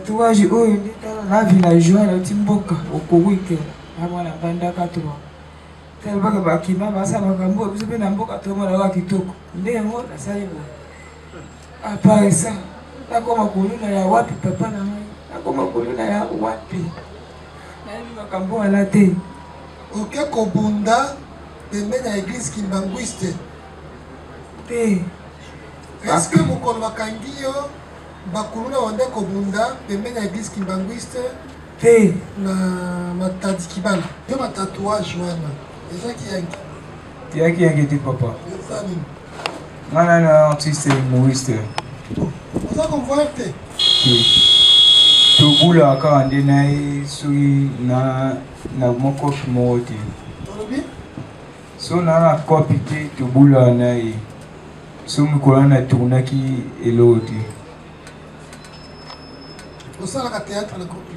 tatouage oyo ndetala na villageois na timboka okowike amwana bandaka to tala baka bakima basa makambo biso pe na mboka to mwana wa kitoko nde yango nasali bo apare ça nakoma koluna ya wapi papa na ngai nakoma koluna ya wapi nayebi makambo wana te oke kobunda pembeni ya église kimbanguiste te. Est-ce que mokolo bakangi yo bakuluna wande kobunda pembeni ya église kimbanguiste te na matadi kibala yo matatuage wana ezaki yangi tiyaki yangi te papa eza nini ngana na artiste humoriste oza konvoye te tobula kaka nde na ye soki na mokopi moko te olobi so na kopi te tobula na ye so mikolo na tournaki eloko te osalaka théâtre na kopi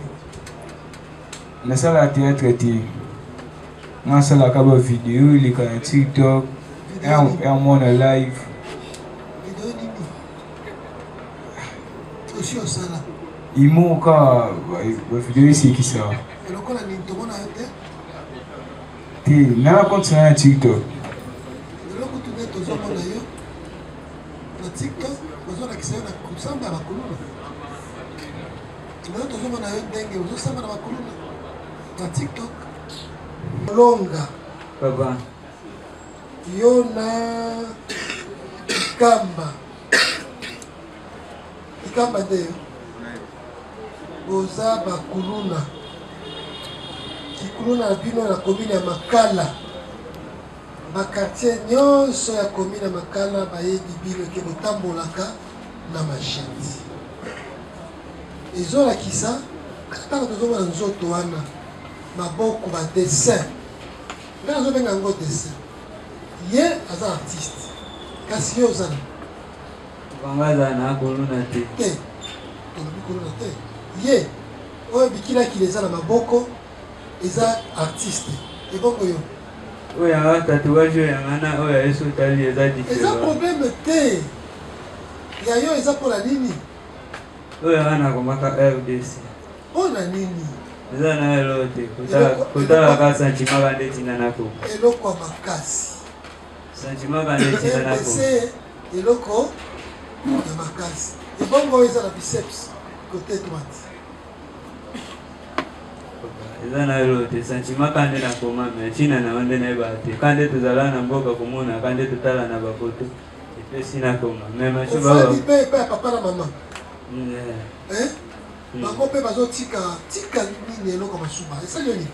nasalaka théâtre te nasalaka bavideo eleka na tiktok amona live video nini osi osala imo kaka bavideo esekisaka elokola nini tomona yo te te nana kontina na tiktok eloko tunde tozomona yo na tiktok bazolakisa yo na kosamba ya bakuluna lelo tozomona yo ndenge ozosamba na bakuluna na tiktok longa papa yo na ikamba nde yo boza bakuluna kikuluna na bino na komine ya Makala bakartier nyonso ya komine ya Makala bayebi bino eke botambolaka na machete ezolakisa ntango tozomona nzoto wana maboko badessin ngai nazobenga yango dessin ye aza artiste kasi ye ozana bangaza na koluna te te tolobi koluna te ye oyo bikilakili eza na maboko eza artiste ebongo yo oyo yanga tatouage oyo yangana oyo yesu otali eza eza problème te ya yo eza mpona nini oyo yanga nakomaka rdc mpona nini eza na elo te kotalaka santimaka nde ntina nako eloko ya makasi santimaka nde ntina nako eloko ya makasi ebongo oyo eza na biceps côté droite eza na elo te santimaka nde nakoma me ntina nango nde nayeba te ka nde tozala na mboka komona ka nde totala na bafoto epesi nakoma me ofandi mpe epai ya papa na mama bango mpe bazotika nini eloko masuba esali yo nini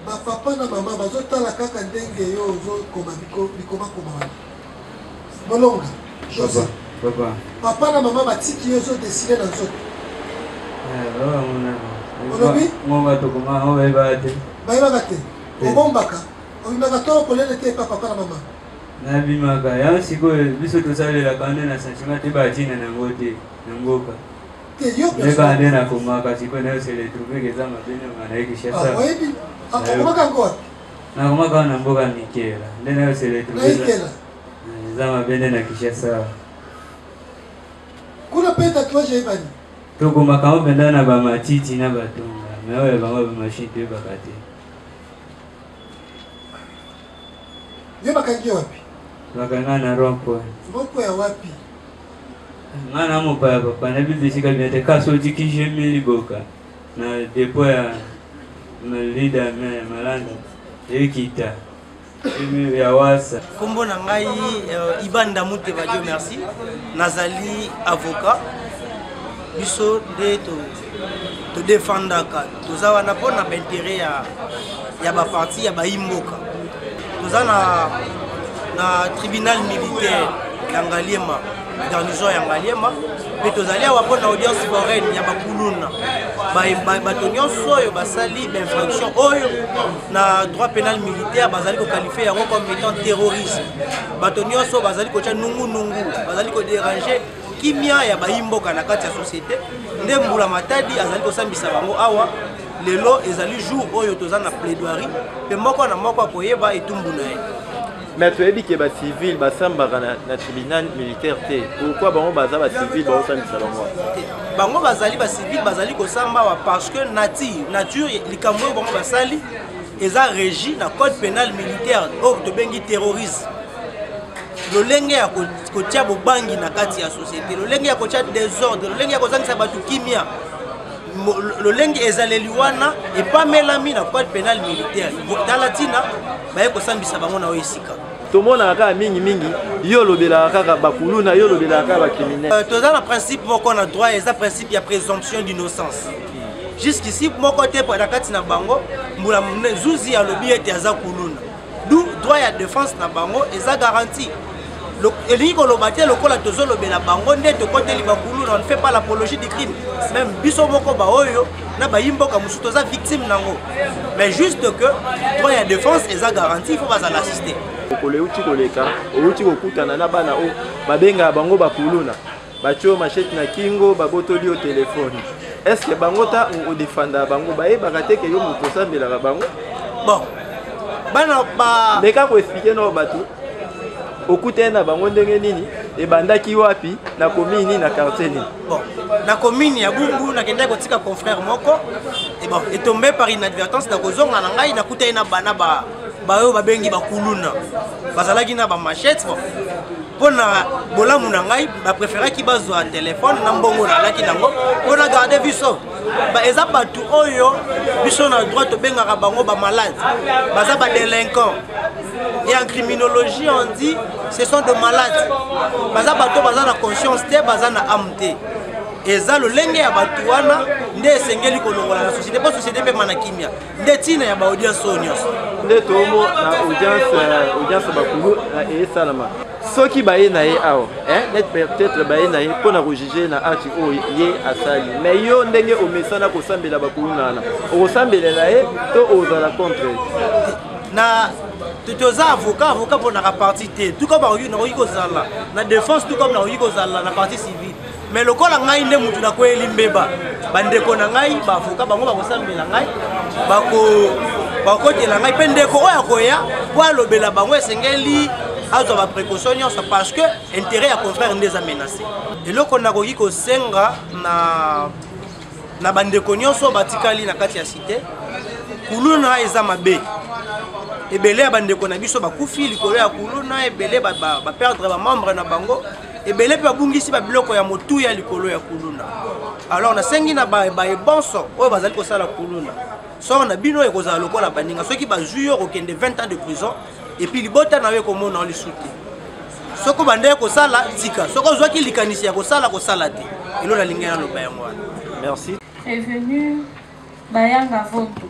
bapapa na mama bazotala kaka ndenge yo ozokoma bikomakoma wana molonga jose papa na mama batiki yo ozodesine na nzoto olobi bayebaka te obombaka obimaka to kolele te epa papa na mama nabimaka yango sikoyo biso tosalelaka nde na sentiment te batina nango te na mboka ndeka nde nakomaka sikoyo nayosele trouve eza mabenonga nayekishasa okomaka yango wapi nakomaka na mboka nikela nde nayosele trouve eza mabende na kishasa kuna mpe tatouage eyebani tokomaka ngo mpenza na bamatiti na batonga me oyo bango bamashine toyebaka te yo bakangi wapi bakanga na rompoint rompoint ya wapi nga na mopaya papa nayebi esika bino te kasi otikishe miliboka na depo ya lida me malanda ekita ya wasa kombo na ngai ibanda muteba Dieu merci nazali avocat biso nde todefendaka toza wana mpona baintere ya baparti ya bayimboka toza na tribunal militaire ya Ngaliema garnison ya Ngaliema mpe tozali awa mpona audience foraine ya bakuluna bato nyonso oyo basali bainfraction oyo na droit pénal militaire bazali kokalifie yango comme étant terrorisme bato nyonso bazali kotya nungunungu bazali kodéranger kimia ya bayimboka na kati ya société nde Mbula Matadi azali kosambisa bango awa lelo ezali jour oyo toza na plaidoirie mpe moko na moko akoyeba etumbu na ye Mais tu as dit que les civils sont dans le tribunal militaire. Pourquoi les civils sont dans le bango bazali ba civil bazali ko samba parce que nature likambo bango basali eza régi na code pénal militaire o to bengi terrorisme lolenge ya ko tia bobangi na kati ya société lolenge ya ko tia désordre lolenge ya ko zangisa batu kimia lolenge ezaleli wana epamelami na code pénal militaire dans latina baye ko sambisa bango na oyesika tout le monde a mingi yo lobela kaka bakuluna yo lobela kaka ba criminel tout dans le principe moko na droit et ça principe ya présomption d'innocence jusqu'ici moko te pour la kati na bango mbula zuzi ya lobi ete aza kuluna d'où droit ya défense na bango eza garantie elingi koloba te lokola tozolobela bango nde tokoteli bakuluna on ne fait pas l'apologie du crime même biso moko baoyo na bayimboka musu toza victime nango mais juste que droit ya défense eza garantie il faut pas l'assister okole uti koleka outi kokutana na bana o babenga bango bakuluna batio machette na kingo babotoli au téléphone est-ce que bango ta o défendre bango bayebaka te ke yo moto sambela bango bon bana ba meka ko expliquer no batu okutena bango ndenge nini ebandaki wapi na commune na quartier nini bon na commune ya Bungu na kenda kotika confrère moko et bon est tombé par inadvertance na kozonga na ngai na kutana na bana ba bayo babengi bakuluna bazalaki na ba machette bon pona bolamu na ngai ba préférer ki bazwa téléphone na mbongo na laki nango pona garder viso ba eza batu oyo biso na droit to benga bango ba malade baza ba délinquants et en criminologie on dit ce sont de malades baza bato baza na conscience te baza na âme te eza lolenge ya batu wana nde esengeli kolongola na société po société pe mana kimia nde tina ya ba audience onyos nde tomo na audience bakulu na esalama soki baye na ye awa net peut-être baye na ye pona ko juger na acte o ye asali mais yo ndenge omesana ko sambela bakulu nana o sambela na ye to ozala contre na toza avocat pour na partie te tout comme na ko zala na défense tout comme na ko zala na partie civile mais le kola ngai nde mutu na ko elimbeba bandeko na ngai ba avocat bango ba ko sambela ngai bako tela ngai pendeko oya koya kwa lobela bango esengeli azo ba précaution nyonso parce que intérêt ya confrère ndeza menacé eloko na koki ko senga na bandeko nyonso batikali na kati ya cité kuluna eza mabe ebele ya bandeko na biso bakufi likolo ya kuluna ebele ba perdre ba membre na bango ebele pe babungisi ba biloko ya motu ya likolo ya kuluna alors na sengi na ba bonso oyo bazali ko sala kuluna so na bino e kozala lokola baninga soki bazui yo kokende 20 ans de prison et puis libota na we komona oli suti soko bande ko sala tika soko zwaki likanisi ya ko sala te elo la lingena lo bayango merci est venu Bayanga Fondo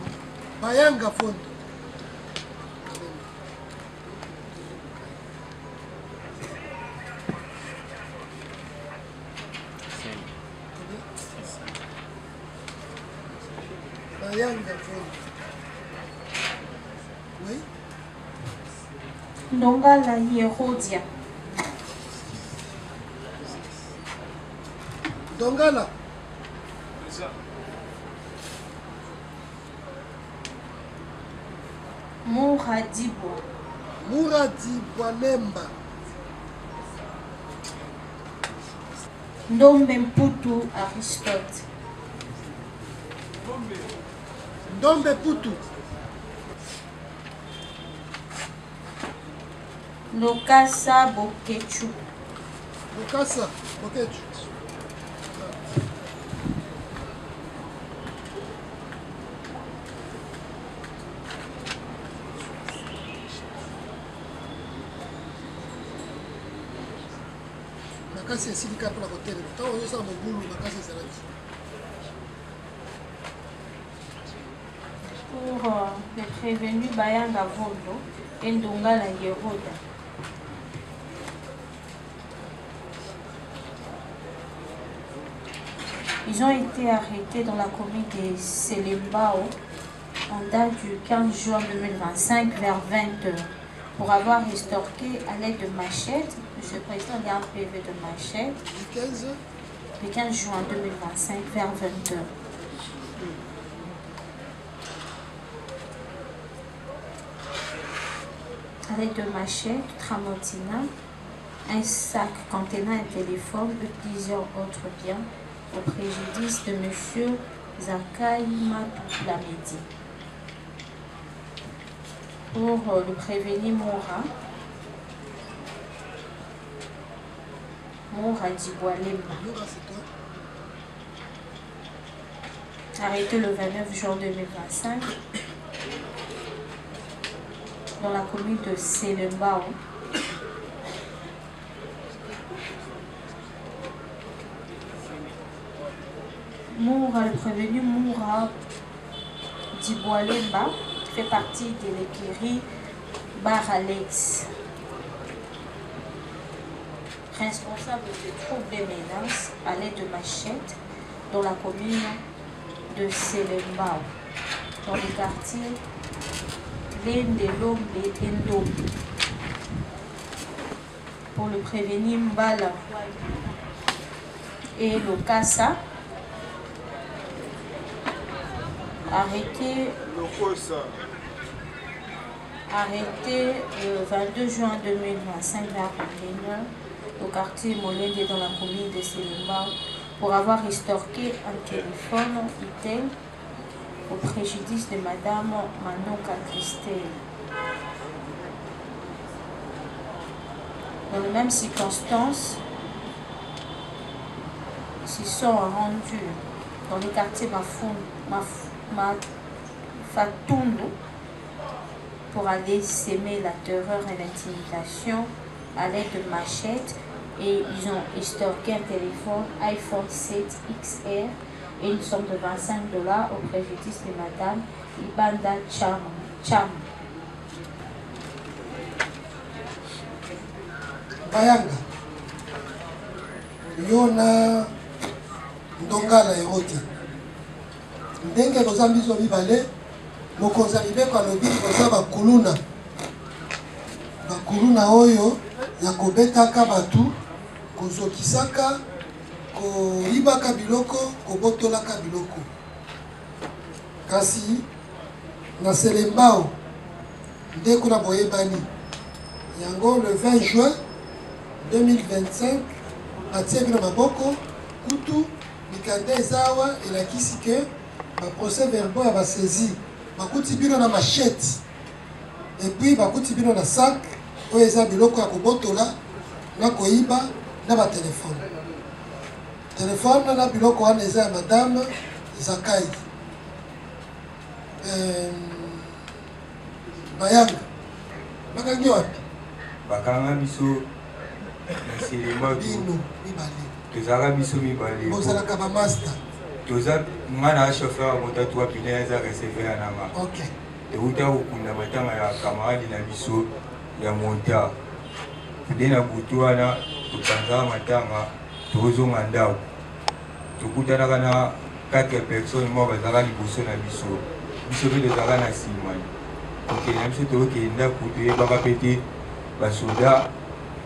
Oui. Ndongala Yerodia. Dongala. Muradibwa Lemba. Ndombe Mputu Aristote. Ndombe Putu. Lokasa Bokechu. Makasi esilika mpona kotelema ntango ozosala mobulu makasi ezalaki Pour le prévenu Bayanga Vondo et Ndongala Yeroda. Ils ont été arrêtés dans la commune de Selembao en date du 15 juin 2025 vers 20h pour avoir estorqué à l'aide de machettes. M. le Président a un PV de machette. Le 15 juin 2025 vers 20h. à l'aide de machettes, tramontina, un sac contenant un téléphone et plusieurs autres biens au préjudice de M. Zakai Madou Lamedi. Pour le prévenu Moura Diboualemba, arrêté le 29 juin 2025 dans la commune de Selembao. Le prévenu Moura Diboualemba fait partie de l'écurie Bar Alex, responsable de troubles et menaces à l'aide de machettes dans la commune de Selembao, dans le quartier Lendelombe et Endo. Pour le prévenir Mbala et le Kassa, arrêté le 22 juin 2025 vers 21h au quartier Molende dans la commune de Selembao pour avoir estorqué un téléphone itel au préjudice de Madame Manoka Christelle. Dans les mêmes circonstances, s'ils sont rendus dans les quartiers Fatundo pour aller s'aimer la terreur et l'intimidation à l'aide de machettes, et ils ont estorqué un téléphone iPhone 7 XR et une somme de $25 au préjudice de Madame Ibanda Cham. Bayanga Yona Ndongala Eroti ndenge kozambizo mibale mokonzalibe kwa lobi koza bakuluna oyo ya kobetaka batu kozokisaka koyibaka biloko kobotolaka biloko kasi na Selembao nde kuna boyebani yango le 20 juin 2025 atie bino maboko kutu mikanda ezawa elakisi ke procès verbal ya basaisi bakuti bino na machette et puis bakuti bino na sac oyo eza biloko ya kobotola na koyiba na batelefone na biloko wana eza ya Madame Zakai. Bayanga bakangi wapi? Bakanga biso na Selembao bino mibale tozalaka biso mibale bozalaka bamaster toza ngana ya chauffeur moto tuwa pine eza receveur nanga euta kokunda batanga ya camarade na biso ya mota nde na butu wana topanzaka matanga tozonga ndako tokutanaka na 4 personnes moko bazalaka liboso na biso mpe tozalaka na nsima okende na biso tokende ndako toyebaka mpe te basoda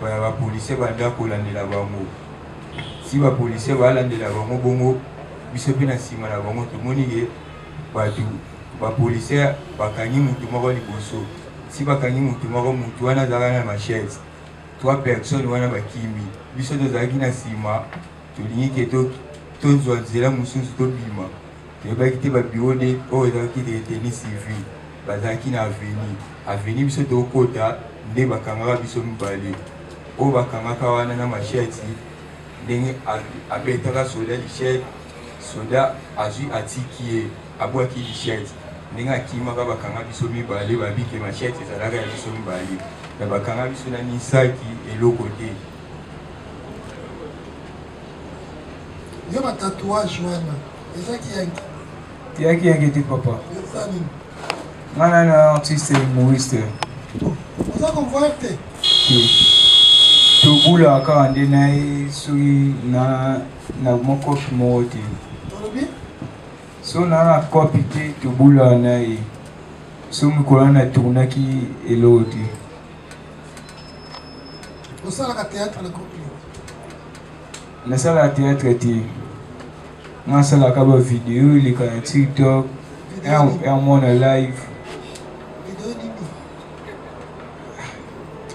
baya bapolisier banda kolandela bango si bapolisier balandela bango bongo biso mpe na nsima na bango tomoni ke bato bapolisier bakangi mutu moko liboso si bakangi mutu moko mutu wana azalaka na machete 3 personnes wana bakimi biso tozalaki na nsima tolingi ke tozwa nzela mosusu tobima toyebaki te babiro nde oyo ezalaki reteni civil bazalaki na aveni biso tokota nde bakangaka biso mibale oyo bakangaka wana na machete ndenge abetaka soda lichete soda azwi atiki ye abwaki lichete ndenge akimaka bakanga biso mibale babike machete ezalaka ya biso mibale na bakanga biso na misaki eloko te yo batatouage wana ezaki yangi tiyaki yangi te papa ngana na artiste humoriste oza konvoye te tobulaka kaka nde na ye soki na mokopi moko te so na kopi te tobulaka na ye so mikolo na tournaki eloko te osalaka théâtre na kopi nasalaka théâtre te nasalaka bavideo eleka na tiktok amona live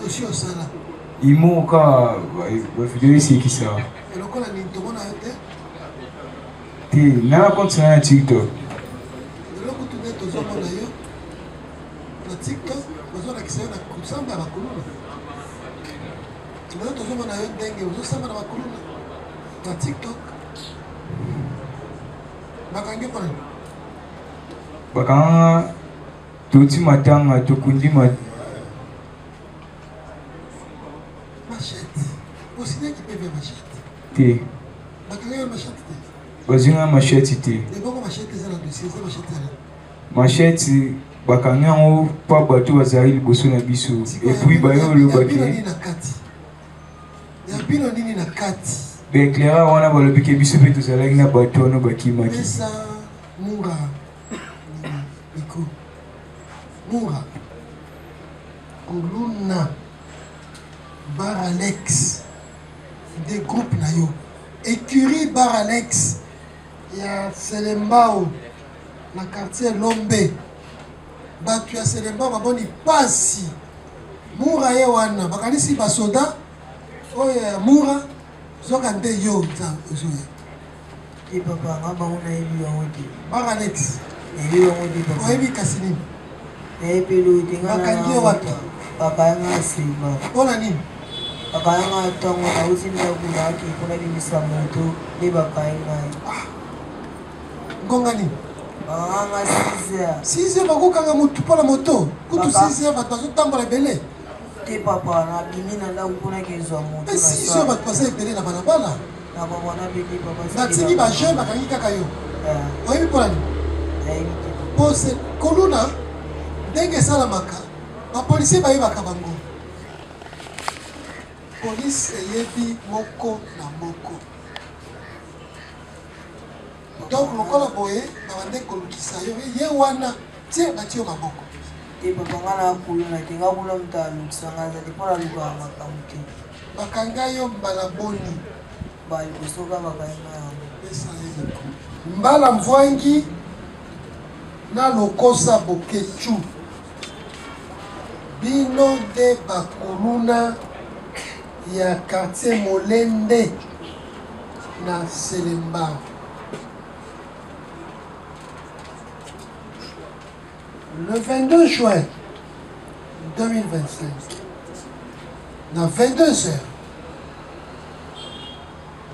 Aussi au Sala. Ils m'ont encore vidéo ici qui ça. Et donc on a dit tout le monde a été. T'es n'a pas continué à TikTok. Et donc tout est aux hommes d'ailleurs. Na TikTok, aux hommes qui sont na kusamba na kuluna. Nous tous hommes d'ailleurs dengue, aux samba na kuluna. Na TikTok. Bakange kwa nini? Bakanga tuti matanga tukundi mat. Machette. Vous savez qui peut faire machette? T'es. Bakange machette. Bazinga machette t'es. Et bon machette c'est la dossier, c'est machette là. Machette bakanga o pa bato bazali liboso na biso. Et puis bayo le baki. Ya bino nini na kati. Beklara wana balobi ke biso pe tozalaki na bato wana bakimaki. Pesa Munga. Iko. Munga. Kuluna. Bar Alex. Des groupes na yo. Écurie Bar Alex. Ya Selembao. Na quartier Lombe. Batu ya Selembao baboni pasi. Mura ye wana. Bakanisi basoda. Oye Mura. Zoka nde yo ta ozoya. Et papa, on a élu en haut. Bar Alex. Élu en haut, papa. Oyebi kasini. Et puis le dinga. Bakangi wapi. Papa nga sima. Pona nini? Papa nga tongo na usi nda kuna ki kuna bimisa moto de papa nga. Ngonga nini? Nga 6 heures. 6 heures bakokanga motu pona moto. Kutu 6 heures bato bazotambola ebele. Te papa na bimi na nda kuna kezwa moto. 6 heures bato baza ebele na balabala. Na papa na bimi papa. Batiki ba jeune bakangi kaka yo. Oyebi pona nini? Pose koluna ndenge esalamaka bapolisier bayebaka bango. Police eyebi moko na moko. Donc lokola boye na bande kolukisa yo ye wana tie batio maboko. Te papa nga na kuluna te nga kula mtalo kusanga te pona luka makamute. Bakanga yo mbala boni. Bali kusoka bakanga. Pesa yebi. Mbala mvwangi na lokosa bokechu. Bino de bakuluna ya quartier Molende na Selembao. Le 22 juin 2025, na 22h,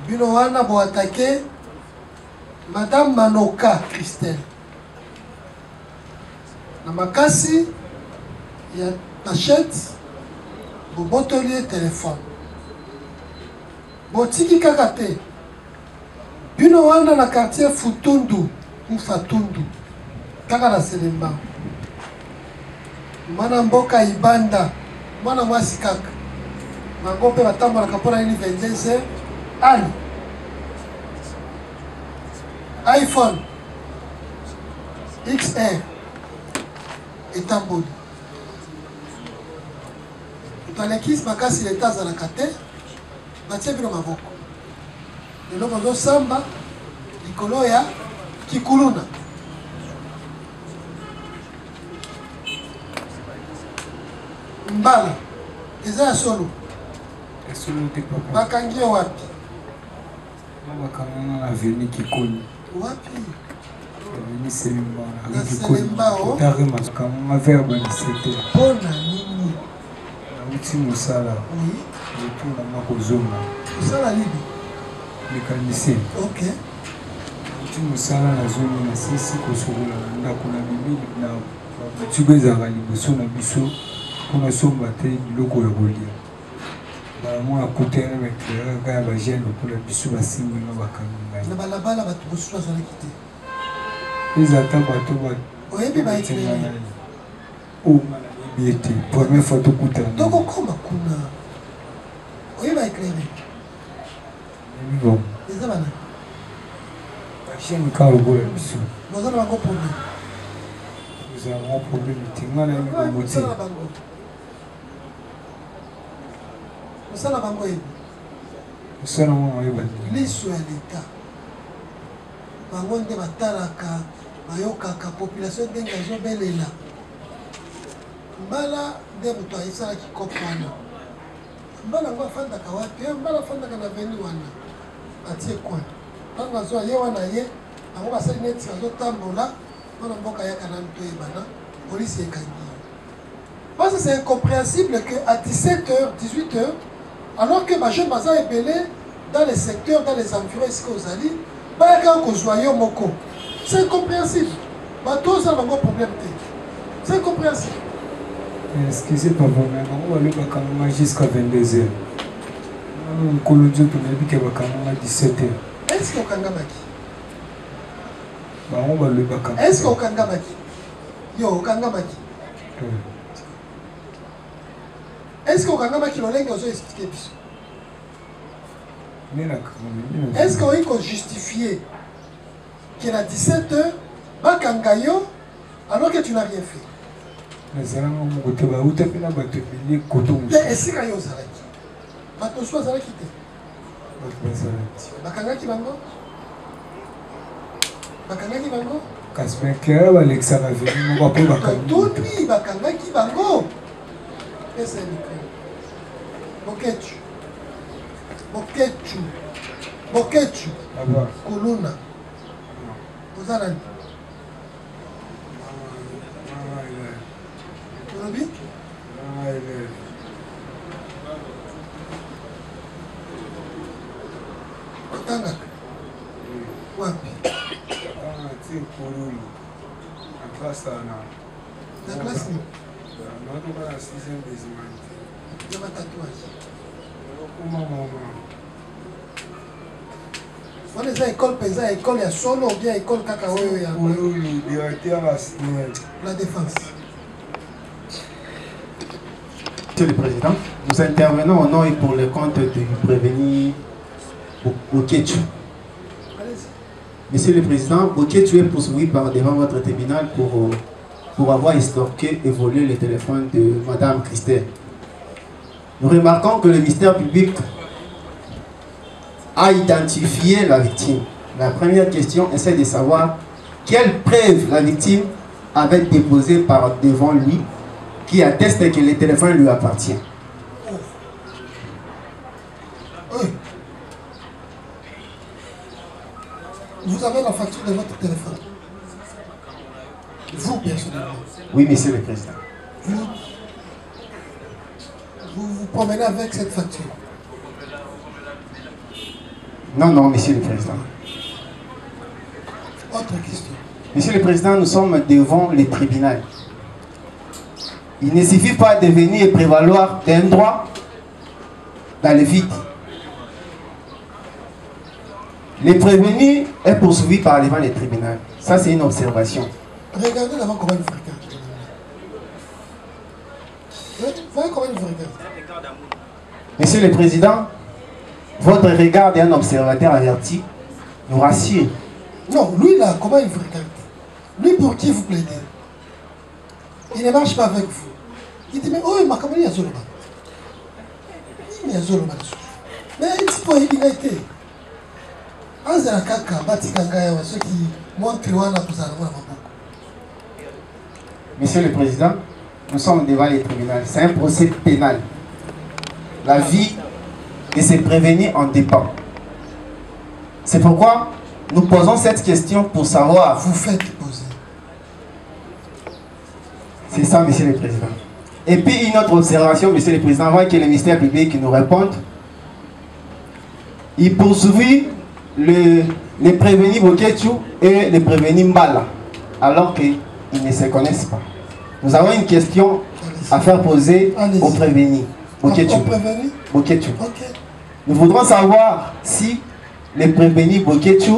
bino wana bo attaqué Madame Manoka Christelle. Na makasi ya machette bobotoli téléphone. Botiki kaka te. Bino wana na quartier Futundu ou Fatundu. Kaka na Selembao. Mwana mboka Ibanda. Mwana mwasi kaka. Bango mpe batambola kapona nini 22h. Ali. iPhone XR. Etamboli. Utalekisi makasi leta azalaka te. Batie bino maboko. Lelo bazosamba likolo ya kikuluna. Mbala. Eza ya solo. Solo te papa. Bakangi yo wapi? Bakanga na veni kikoni. Wapi? Veni Selembao na Selembao. Tare makanga verbe na sete. Pona nini? Uti musala. Oui. Retour na makozonga. Musala nini? Mécanicien. Ok. Uti musala na zoni na sisi kosokola na ndako na bibili na batigo ezalaka liboso na biso mpona somba te biloko ya kolia. Bamwa akutana baéclaireur kaka ya bagene lokola biso basimbi na bakanga ngai. Na balabala bato mosusu bazalaki te. Eza ata bato oyebi baéclaireur. O nayebi ete première fois tokutana. Tokokoma kuna. Oyebi baéclaireur. Bon. Eza bana. Bagene kaka lokola biso. Boza na bango problème. Nous avons un problème te nga nayebi bango te. Mosala bango yebi. Mosala mwana oyeba te. Liso ya leta. Bango nde batalaka bayokaka population ndenge azobelela. mbala nde moto ayesalaki kope wana mbala yango afandaka wapi mbala afandaka na veni wana atie coin ntango azwa ye wana ye bango basali neti azotambola mpona mboka yaka nanu toyebana polisi ekangi parce que c'est incompréhensible qu'à 17h 18h alors que les jeunes baza ebele dans les secteurs dans les environs ici aux ali bayaka kozwa yo moko c'est incompréhensible bato ozala bango problème te c'est incompréhensible. Excusez pas vraiment, on va aller jusqu'à 22h. On va aller 17h. Est-ce qu'on a maki? On va aller est-ce qu'on a maki? Yo, on a maki. Est-ce qu'on a maki? On a expliqué. Est-ce qu'on a justifié qu'il a 17h, Bakangayo, alors que tu n'as rien fait? Mais c'est un peu de temps. Et si Kayo Zalaki, Batoswa Zalaki, Bakangaki Bango, Bakangaki Bango, Kaspenker, Alexandre Veni, on va pas tout lui, Bakangaki Bango. Et c'est le crime. Bokechu, Bokechu, Bokechu, Kuluna, Ozalani. Robi? Otanga. Wapi? C'est pour nous. La classe là. La classe ni? Non, on va à la 6e décimale. Il y a ma tatouage. Maman. On est à l'école, à l'école, il y a solo ou bien école cacao. La défense. Monsieur le Président, nous intervenons au nom et pour le compte du prévenu Bokechu. Monsieur le Président, Bokechu est poursuivi par devant votre tribunal pour avoir estorqué et volé le téléphone de Madame Christelle. Nous remarquons que le ministère public a identifié la victime. La première question essaie de savoir quelle preuve la victime avait déposée par devant lui qui atteste que le téléphone lui appartient. Oui. Vous avez la facture de votre téléphone. Vous, personnellement. Oui, Monsieur le Président. Vous vous promenez avec cette facture. Non, Monsieur le Président. Autre question. Monsieur le Président, nous sommes devant le tribunal. Il ne suffit pas de venir et prévaloir d'un droit dans le vide. Le prévenu est poursuivi par devant le tribunal. Ça, c'est une observation. Regardez d'abord comment il fréquente. Voyez comment il fréquente. Monsieur le Président, votre regard d'un observateur averti nous rassure. Non, lui là, comment il fréquente? Lui pour qui vous plaidez? Il ne marche pas avec vous. Il dit, mais oh, il m'a comme il y a Zoloba. Il y a Zoloba dessus. Mais il a été. Anzela Kaka, Batikanga, ceux qui montrent loin la poussade. Monsieur le Président, nous sommes devant les tribunaux. C'est un procès pénal. La vie de se prévenir en dépend. C'est pourquoi nous posons cette question pour savoir. Vous faites poser. C'est ça, Monsieur le Président. Et puis une autre observation, Monsieur le Président, avant que le ministère public nous réponde. Il poursuit les prévenus Bokechu et les prévenus Mbala, alors qu'ils ne se connaissent pas. Nous avons une question à faire poser aux prévenus Bokechu. Okay. Nous voudrons savoir si les prévenus Bokechu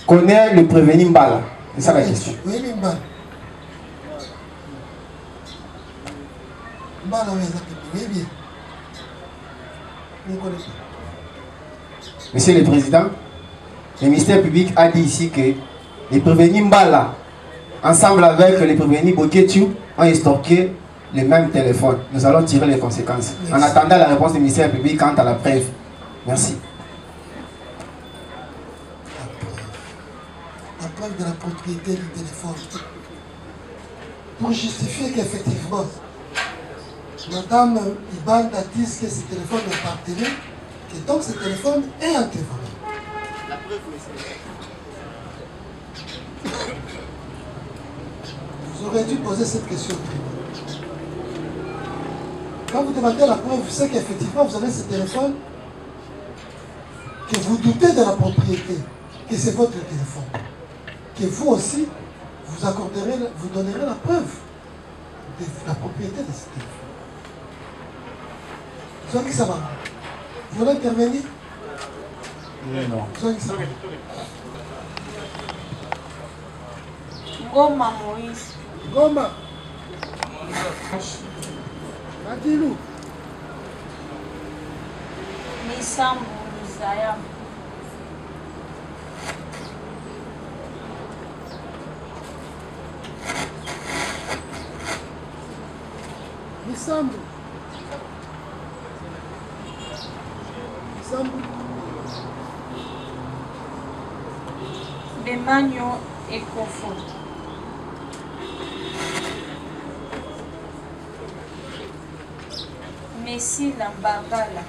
connaît le prévenu Mbala. C'est ça la question. Oui, Mbala. Mbala, oui, bien. Nous connaissons. Monsieur le Président, le ministère public a dit ici que les prévenus Mbala, ensemble avec les prévenus Bokechu, ont estorqué le même téléphone. Nous allons tirer les conséquences. Merci. En attendant la réponse du ministère public quant à la preuve. Merci. La preuve de la propriété du téléphone. pour justifier qu'effectivement, Madame Ibanda dise que ce téléphone n'est pas télé, que donc ce téléphone est un téléphone. La preuve, vous auriez dû poser cette question au tribunal. Quand vous demandez la preuve, vous savez qu'effectivement vous avez ce téléphone, que vous doutez de la propriété, que c'est votre téléphone, que vous aussi, vous donnerez la preuve de la propriété de ce téléphone. Soit qui ça va? Vous voulez intervenir? Non. Soit qui ça va? Goma Moïse. Goma. Madilou. Misambo Misaya. Misambo. Bemanyo Ekofo. Messi Lambagala.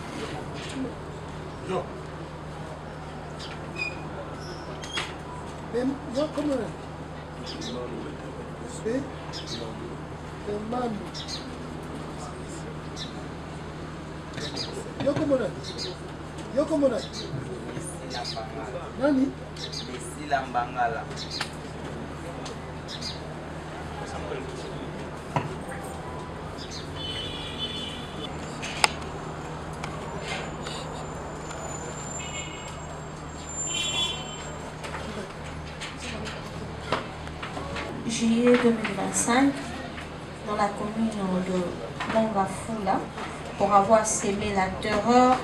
Yo, comment est-ce? Yo, comment est-ce? Nani? Messi Lambangala. Juillet 2025, dans la commune de Mongafula, pour avoir sémé la terreur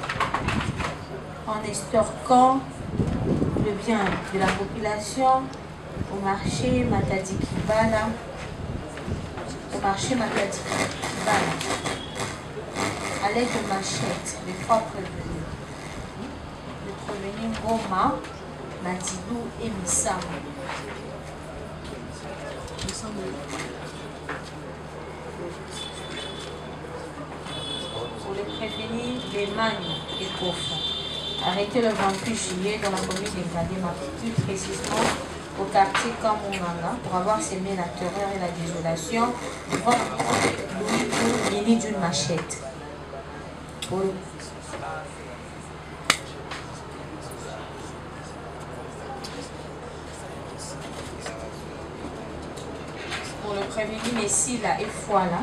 en estorquant le bien de la population au marché Matadi Kibala, à l'aide de machettes, les trois prévenus. Le prévenu Goma, Matidou et Missam. Pour le prévenir, Bemanyo et Kofo. Arrêté le 28 juillet dans la commune de Kadema, plus précisément au quartier Kamonganga, pour avoir sémé la terreur et la désolation devant Louis muni d'une machette. Pour le prévenu Messi là et Foila,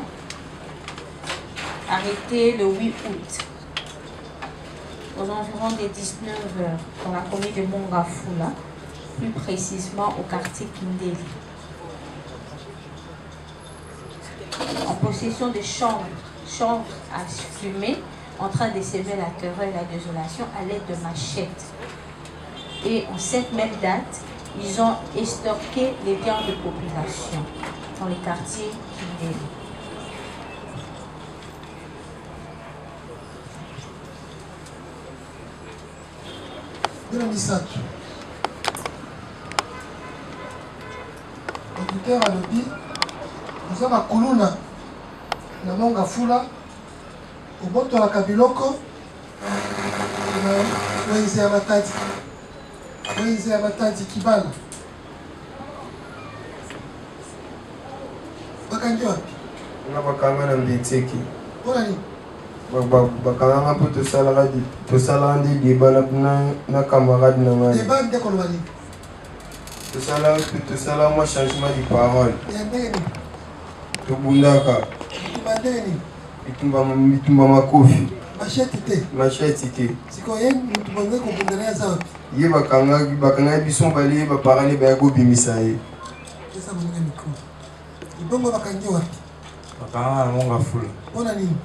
arrêté le 8 août aux environs des 19h dans la commune de Mongafula, plus précisément au quartier Kindeli, en possession de chambres à fumer, en train de s'élever la terreur et la désolation à l'aide de machettes. Et en cette même date, ils ont estorqué les biens de population dans les quartiers Kindeli. Misato. Auditeur à l'objet, nous avons Kuluna, na Mongafula, au boto la Kabiloko, Wenze ya Matadi Kibala. Bakangi wapi? Nga bakanga na mbiteki. Mpona nini? Bakanga mpo tosalaka ndi débat na camarade na ngai. Débat nde koloba nini? Tosala mwa changement de parole. Ya ndenge nini? Tobundaka. Bitumba ndenge nini? Bitumba makofi. Machette te. Machette te. Siko ye mutu banze kobundana ya zawapi? Ye bakanga biso bale baparane baya kobimisa ye. Esa moninga mikro. Ibongo bakangi wapi? Bakanga na Mongafula. Mpona nini?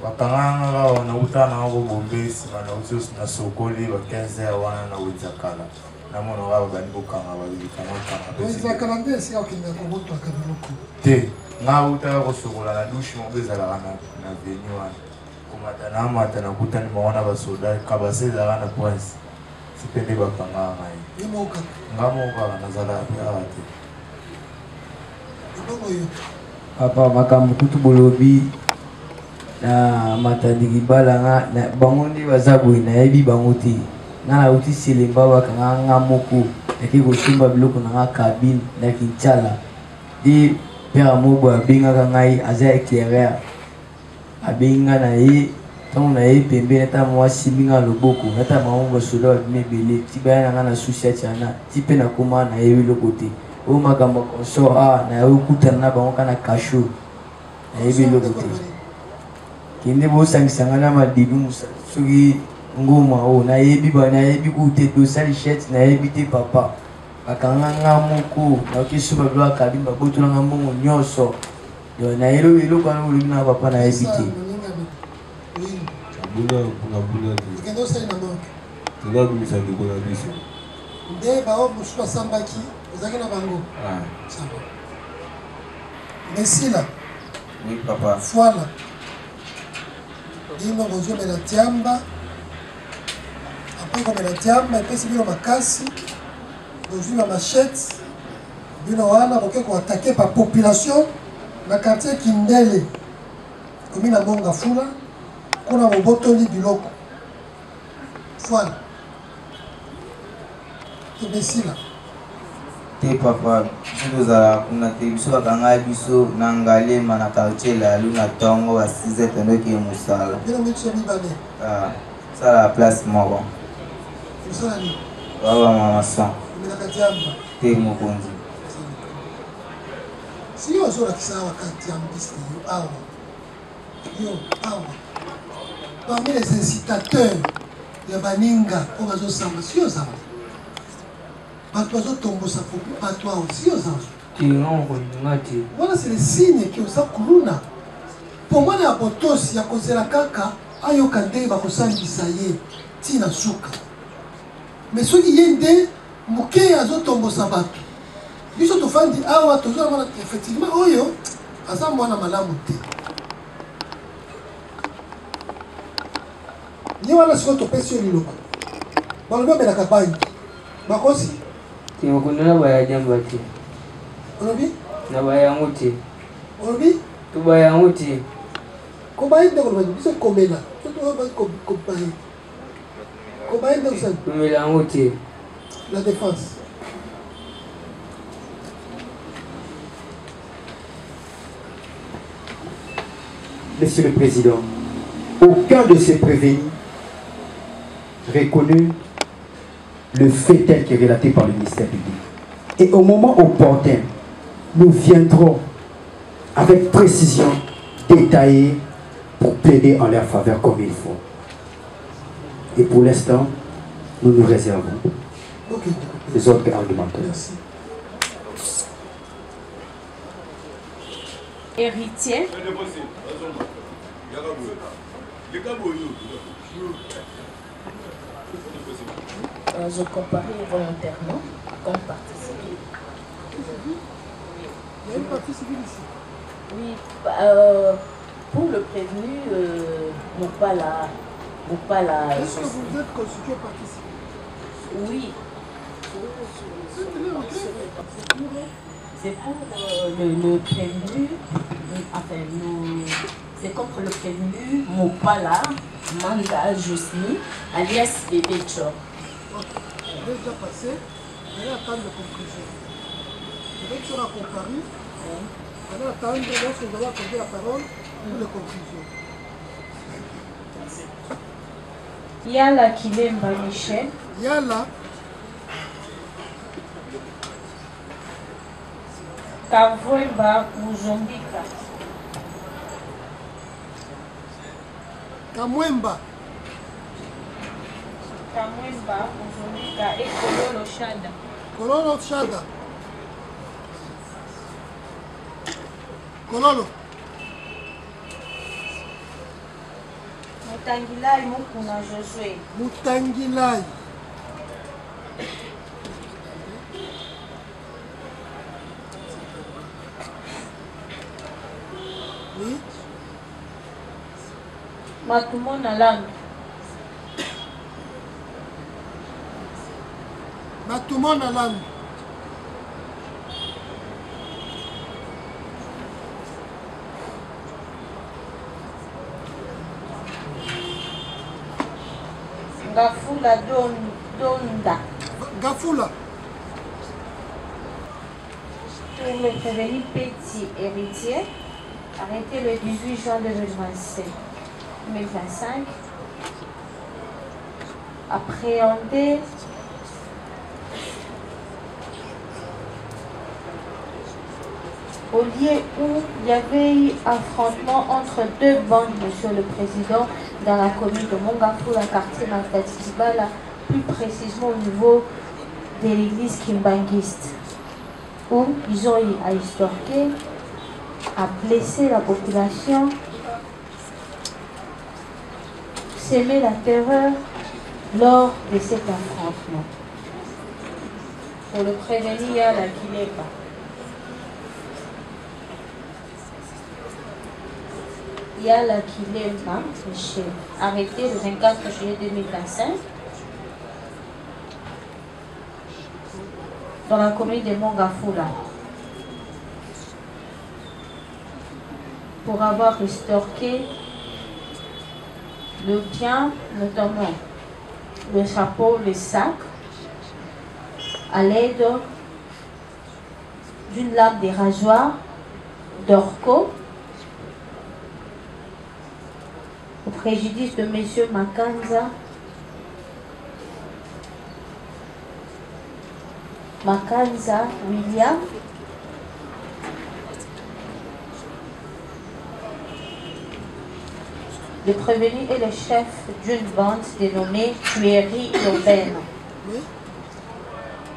Bakanga wana utana ngo bombe sima na uso na sokoli ba 15h wana na uzakala. Na mono wa bani bokanga ba bikanga. Uzakala nde si akinga ko boto akabiloko. Te, nga uta ko sokola na douche mo bezala na venue wana. Komata na mata na kutani maona ba soda kabase za na prince. Sipende bakanga ngai. Yemoka. Nga moka na zala ya ate. Papa makambo kutu bolobi na matandiki balanga na bango ndi bazaboyi nayebi bango te nga na uti selemba bakanga nga moko naki kosomba biloko na nga kabine na Kinchala di père mobo abengaka ngai aza éclaireur abengi nga na ye ntango na ye pembeni ata mwasi minga loboko ata bango basoda babimi ebele ti baya na nga na susi atiana ti mpe nakoma nayebi eloko te oyo makambo consort na okutana na bango kana kasho nayebi eloko te kende bosangisa nga na madibi soki ngoma oyo nayebi kute dosali chete nayebi te papa bakanga nga moko naokesomba bilo akabini babotolanga mbongo nyonso nayebi eloko wana olobi na papa nayebi te tozabimisa ndeko na biso nde bao mosusu asambaki ozalaki na bango mesila oui papa fwala bino kozomela tiamba apres komela tiamba epesi bino makasi bozwi na machete bino wana boke koatake pa population na quartier Kindele komi na Monga Fula kuna bobotoli biloko fwala tobesila te papa biso tozala kuna te biso bakanga biso na Ngalema na quartier lalu na ntongo ba 6 tondoki mosala bino miso mibale sala place moko mosala ni baba mama son omelaka tiamba te mokonzi si yo ozolakisa awa kati ya mbisi yo awa parmi les incitateurs ya baninga oyo bazosamba si yo zamba bato bazotombosa bato awa si yo zamba wana c'est le signe ke oza kuluna po mwana ya botosi ya kozela kaka ayoka ndenge bakosambisa ye ntina suka me soki ye nde moke azotombosa bato biso tofandi awa tozala mwana effectivement oyo aza mwana malamu te ye wana sikoyo topesi yo liloba balobi omelaka bangi bakosi timokunda na baya jamba te olobi na baya yango te olobi tobaya yango te kobayi nde koloba biso komela kobayi kobayi nde kosali komela yango te la défense. Monsieur le Président, aucun de ces prévenus reconnu le fait tel que relaté par le ministère public. Et au moment opportun, nous viendrons avec précision détailler pour plaider en leur faveur comme il faut. Et pour l'instant, nous nous réservons les autres argumentaires. Merci. Héritier. Je comparais volontairement comme partie civile. Il y a une partie civile ici. Oui, pour le prévenu, non pas la. Est-ce que vous êtes constitué partie civile? Oui. C'est pour le prévenu, enfin, c'est contre le prévenu Mopala Manda Josni, alias Bébé Tchor. On est déjà passé, on allait attendre la conclusion. Bébé Tchor a comparu, on allait attendre lorsque vous allez accorder la parole pour les conclusions. Yala Kilemba Michel. Yala. Kavwemba Muzombika. Kamwemba. Kamwemba Muzombika et Kololo Shada. Kololo Shada. Kololo. Mutangilai Mukuna Josué. Mutangilai. Oui. Matumona Landu. Matumona Landu. Gafula Donda. Gafula. Pour le prévenu petit héritier, arrêté le 18 juin 2025, appréhendé au lieu où il y avait eu affrontement entre deux bandes, Monsieur le Président, dans la commune de Mongafula, quartier Matadibala, plus précisément au niveau de l'église kimbanguiste, où ils ont eu à extorquer, à blesser la population, s'aimer la terreur lors de cet affrontement. Pour le prévenir, la Guinée-Ba. Yala Kilema, arrêté le 24 juillet 2025 dans la commune de Mongafula pour avoir extorqué le bien, notamment le chapeau, le sac, à l'aide d'une lame de rasoir d'Orco, au préjudice de M. Makanza William, le prévenu est le chef d'une bande dénommée Tuerie urbaine.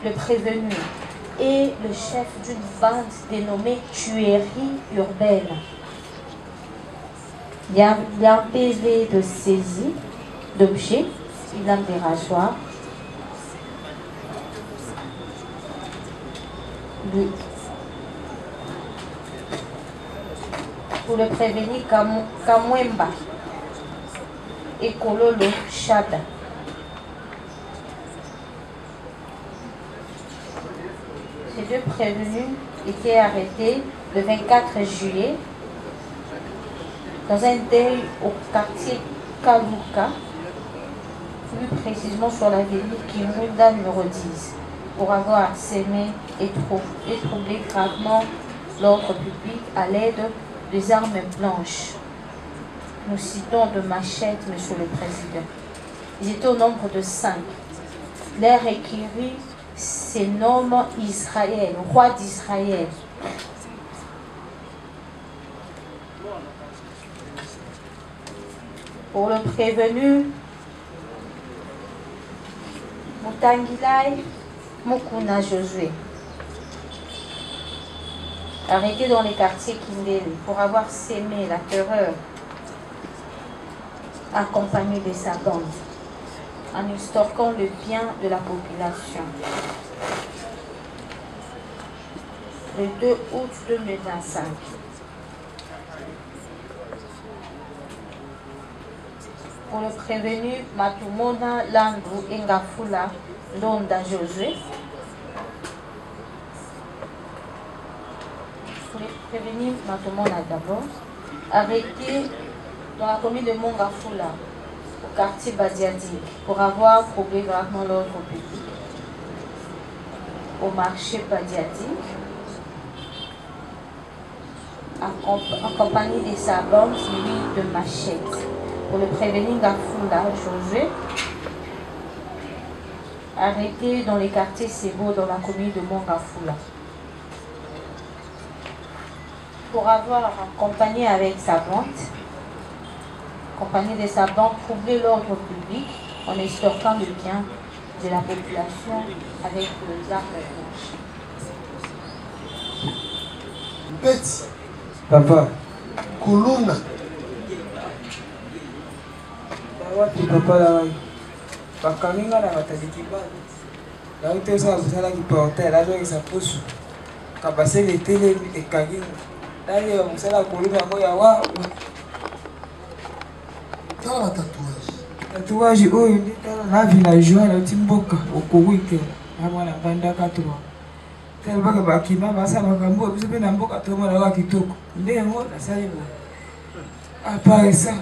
Le prévenu est le chef d'une bande dénommée Tuerie urbaine. Il y a un PV de saisie d'objets, une lame de rasoir. Pour le prévenir, Kamwemba et Kololo Chada. Ces deux prévenus étaient arrêtés le 24 juillet dans un deuil au quartier Kaluka, plus précisément sur l'avenue Kimunda numéro 10, pour avoir sémé et troublé gravement l'ordre public à l'aide des armes blanches. Nous citons de machettes, Monsieur le Président. Ils étaient au nombre de 5. Leur écurie se nomme Israël, roi d'Israël. Pour le prévenu, Mutangilai Mukuna Josué, arrêté dans les quartiers Kindele pour avoir sémé la terreur, accompagné de sa bande, en extorquant le bien de la population. Le 2 août 2025. Pour le prévenu Matumona Landou Engafula Londa Josué. Pour le prévenu Matumona d'abord, arrêté dans la commune de Mongafula, au quartier Badiadi, pour avoir troublé gravement l'ordre public. Au marché Badiadi, accompagné de sa bande suivie de machettes. Pour le prévenir Gafula Josué, arrêté dans les quartiers Sebo dans la commune de Mongafula. Pour avoir accompagné avec sa bande, accompagné de sa bande, troublé l'ordre public en extorquant le bien de la population avec les armes blanches. Petit. Papa. Kuluna. Wapi papa la wai bakaminga na Matadibala la uto sa busala ki porter la jo isa pusu kabase le tele e kaginga dali ya musala kuluna ngo ya wa tala tatouage oyo ndi tala na villageois na timboka okowike amwana banda katwa tala baka bakima basa bakambo biso pe na mboka to mona wa kitoko ndenge ngo nasali ngo apare ça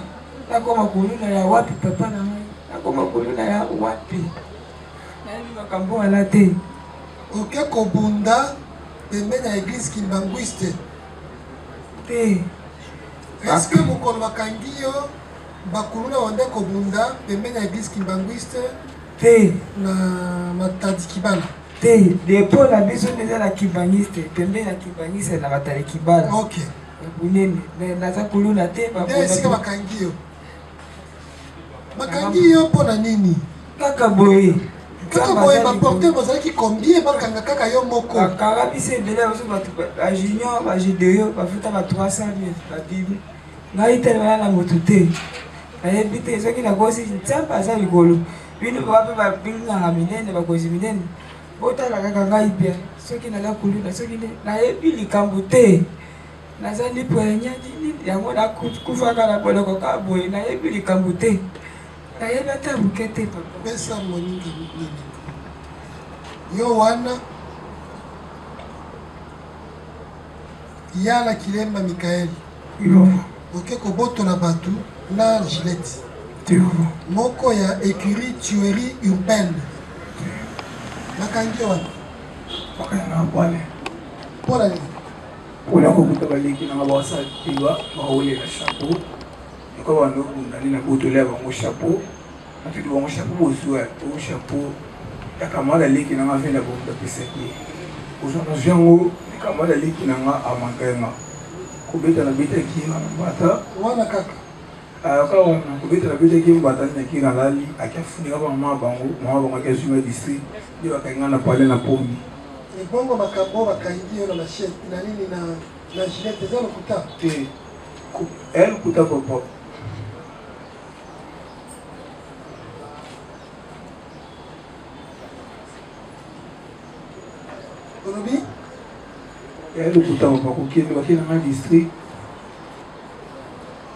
nakoma kuluna ya wapi papa na ngai nakoma kuluna ya wapi nayebi makambo wana te oke kobunda pembeni ya église kimbanguiste te. Est-ce que mokolo bakangi yo bakuluna wande kobunda pembeni ya église kimbanguiste te na Matadi Kibala te depo na biso neza na kimbangiste pembeni na kimbangiste na Matadi Kibala ok bunene naza kuluna te esika bakangi yo mpona nini kaka boye baporte bozalaki combien bakanga kaka yo moko bakanga biso ebele biso bato bajunior bagideo bafuta ba 300 000 babible ngai tele bana na motu te nayebi te soki nakosi nzambe aza likolo bino bape babinganga minene bakonzi minene botala kaka ngai bien soki naza kuluna soki nayebi likambo te naza lipoenya nini yango nakufaka na boloko ka boye nayebi likambo te nayebi ata moke te papa pesa moninga nini yo wana yala kilemba Mikaeli oke kobotola bato na gilete moko ya écurie tuerie urbaine bakangi wana mpona nini mpona kokuta baleki nanga basaliwa baolela chapeau eko bando bundani na botolela bango chapeau natuti bango chapeau bozwa to chapeau yakamala leki nanga venda bomda pesaki ozwana zwi yango likamala leki nanga amankenga kobeta na betaki na mbata wana kaka aka wana kobeta na betaki mbata nyaki na lali akiafunika mama bango akiazwinga district nde bakangi na pale na pomi ebongo makambo bakangi yo na machete na nini na gilete eza lokuta te lokuta papa olobi lokuta papa kokende bakendanga district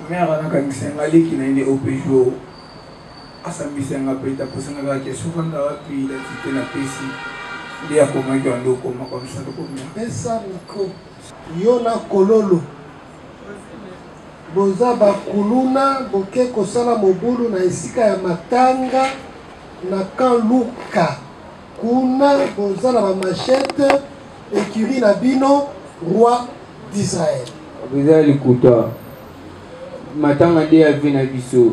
mare nakangisenga leki na ine opejo asambisanga peta posanga kake sokanda wapi identité na pesi nde akomaki wande okoma kwa msando komia pesa miko yo na kololo boza bakuluna boke kosala mobulu na esika ya matanga na Kanluka kuna boza na bamachete écurie na bino roi d'Israël boza likuta matanga nde avi na biso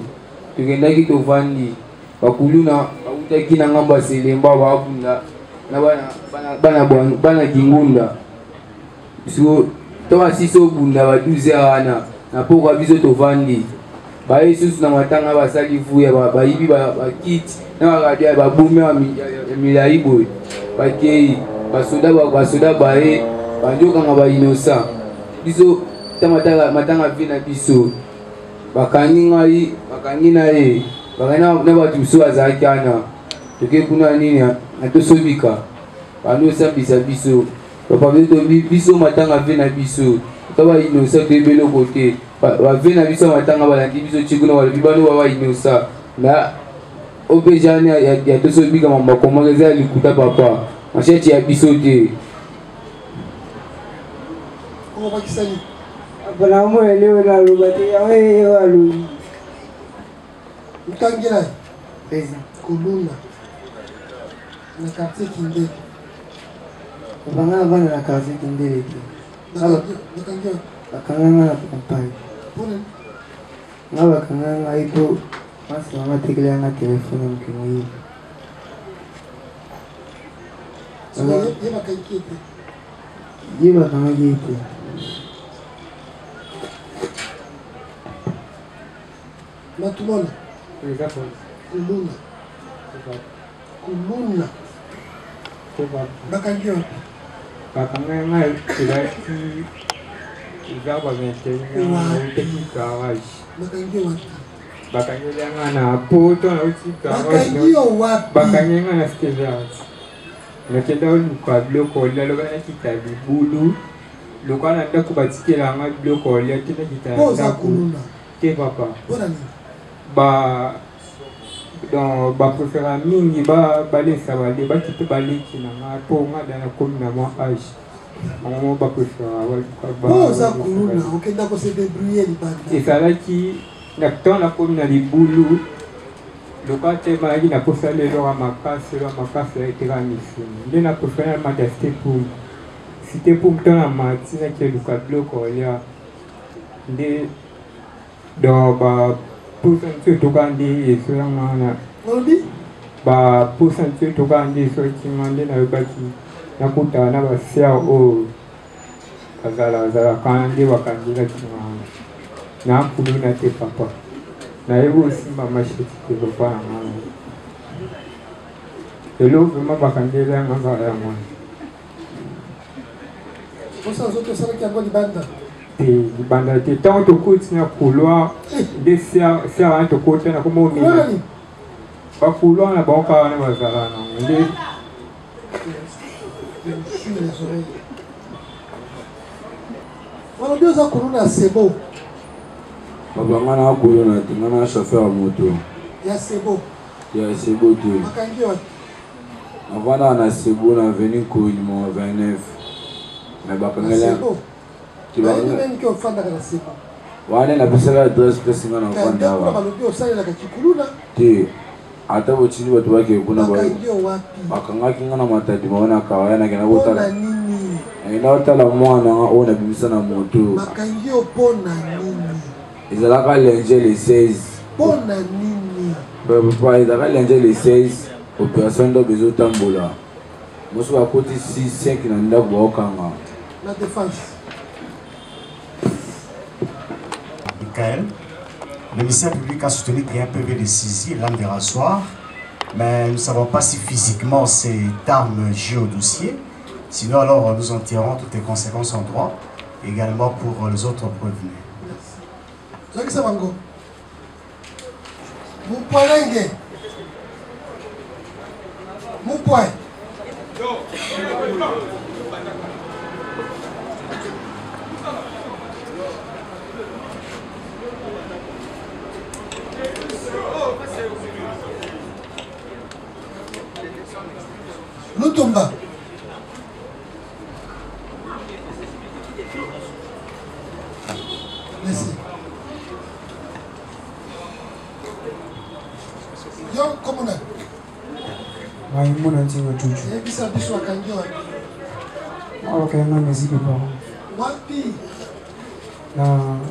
tokendaki tovandi bakuluna bautaki na ngambo ya selemba babunda na bana kingunda so tomasisi obunda ba 12 wana na poko biso tovandi baye susu na matanga basali vuya bayibi bakiti na bakadia babume ya milai boye bakei basoda baye banjokanga ba innocent biso matanga vi na biso bakangi na ye bakangi na bato biso bazalaki ana toke kuna nini atosobika banosambisa biso papa biso matanga ve na biso taba innocent toyebeli kote bave na biso matanga balandi biso cikuna balobi bano baba innocent na opejani ya tosobika mamba komaka eza ya likuta papa masheti ya biso te Bana mwelewe na lubati ya wewe alobi utangira pesa kuluna na quartier Kindele bana na quartier Kindele bakanganga na kampani bakanganga ipo basi mama tekelanga telefone mkimo hivi bakangaki ite matumona kuluna bakangi wapi bakanganga izaba meteki garage bakangelanga na poto na uti garage bakangenga na skeverati nakenda oluka biloko olia loka nakita libulu loka na ndako batikelanga biloko olia te nakita na ndako te papa bapréféra mingi balesa bale bakite baleki nanga mpo nga da nakomi na mwa age bango bapréféra okenda kose débrouiller libanda ezalaki na ntango nakomi na libulu loka te malaki na posa lelo ya makasi ya eteka misuni nde na préféré na mata stepum stepum to na mati na ke luka biloko olia nde do ba posa ntu toka nde eso yanga wana ba posa ntu toka nde eso kinga nde na yebaki nakutana na basia oyo bazalaka nde bakandela kinga wana na mpulu na te papa nayebi osimba masheti developa na ngana elo vraimen bakandeli yanga kaka ya mwana te libanda te ntango tokoti na couloir nde ser wana tokota na koma omina bacouloir na bango kaka wana bazala nango nde wana nde oza kolona sebo Papa ngana akolo na te ngana chauffeur moto. Ya sebo. Ya sebo te. Makangi wapi? Navanda na sebo na avenue Koilimo 29. Na bakangela. Sebo. Kibanga. Nani nki ofanda kana sebo. Wane na pesa address pesa ngana ofanda wa. Kwa balobi osala ka kikuluna. Te. Ata bochini batu bake kuna ba. Makangi wapi? Bakanga kinga na matadi maona kawaya na kena botala. Bona nini? Ina otala mwana ona bimisa na moto. Makangi opona nini? Ils allaient à l'Angel les 16. Bonne année. Papa, ils allaient à l'Angel les 16. Opération de Bezo Tambola. Moi, je suis à côté 6, 5 dans le Bokanga. La défense. Michael, le ministère public a soutenu qu'il y a un PV de saisie l'an dernier soir, mais nous ne savons pas si physiquement cette arme joue au dossier. Sinon, alors nous en tirerons toutes les conséquences en droit, également pour les autres prévenus. Zaki Sabango. Mupalenge. Mupoi. Lutumba. Merci. Yo, comment on a? Maïmouna Ntinga Tutu. C'est qui ça, Bissou Akanjo? Moi, je suis musique de parents. Wapi?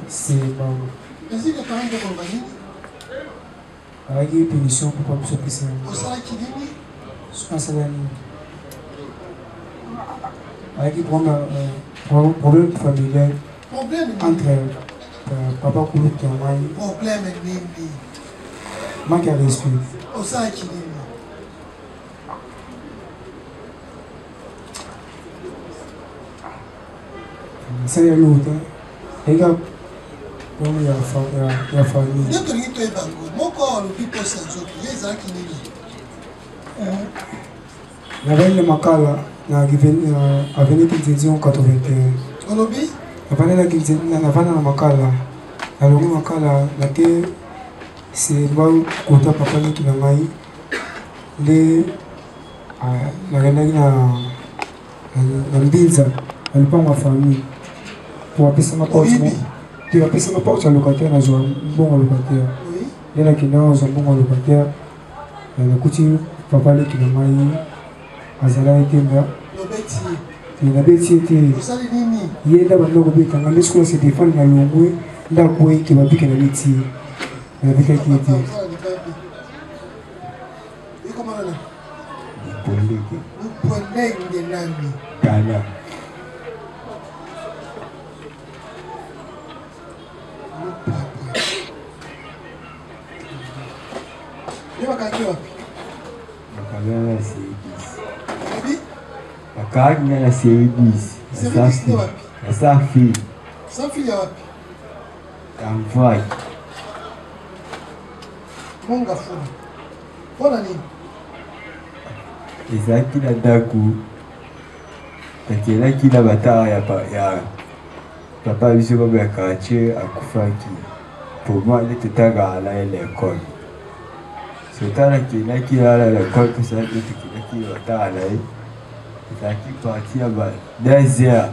C'est bon. Musique de parents de compagnie? Avec une punition pour pas me sortir. Au salaire qui dit? Sur un salaire. Avec un problème familial. Problème entre papa Koulou qui a maillé. Problème nini? Manque à respect. Au salaire qui dit? C'est l'autre. Regarde, il y a famille. Il y a tout le monde. Mon corps, le pipo, c'est un autre. Il y a ça qui dit. La veille de Makala, avenue Kintinzi en 81. Olobi? Avenue Kintinzi, Navana Makala. Alors, Makala, c'est bon, quand papa n'est qui n'a pas eu. La reine na mbinza alipanga famille pour apesa maporte tu apesa maporte à locataire na zo bon locataire yana kinao zo bon locataire na kuti papa le kina mai azala etenga na beti te yenda bando ko beta ngale school se défendre na longwe ndako yake babika na beti na bika kiti Upolenge nani? Kana. Leo wakati wapi? Makagana na C10. Makagana na C10. Na safi. Safi ya wapi? Kamvai. Munga funa. Pona nini? Ezaki na ndako takelaki na batara ya papa biso baba ya quartier akufaki pour moi il était à l'école sotala kelaki à l'école que ça takelaki batara na ye ezaki parti ya ba 2 heures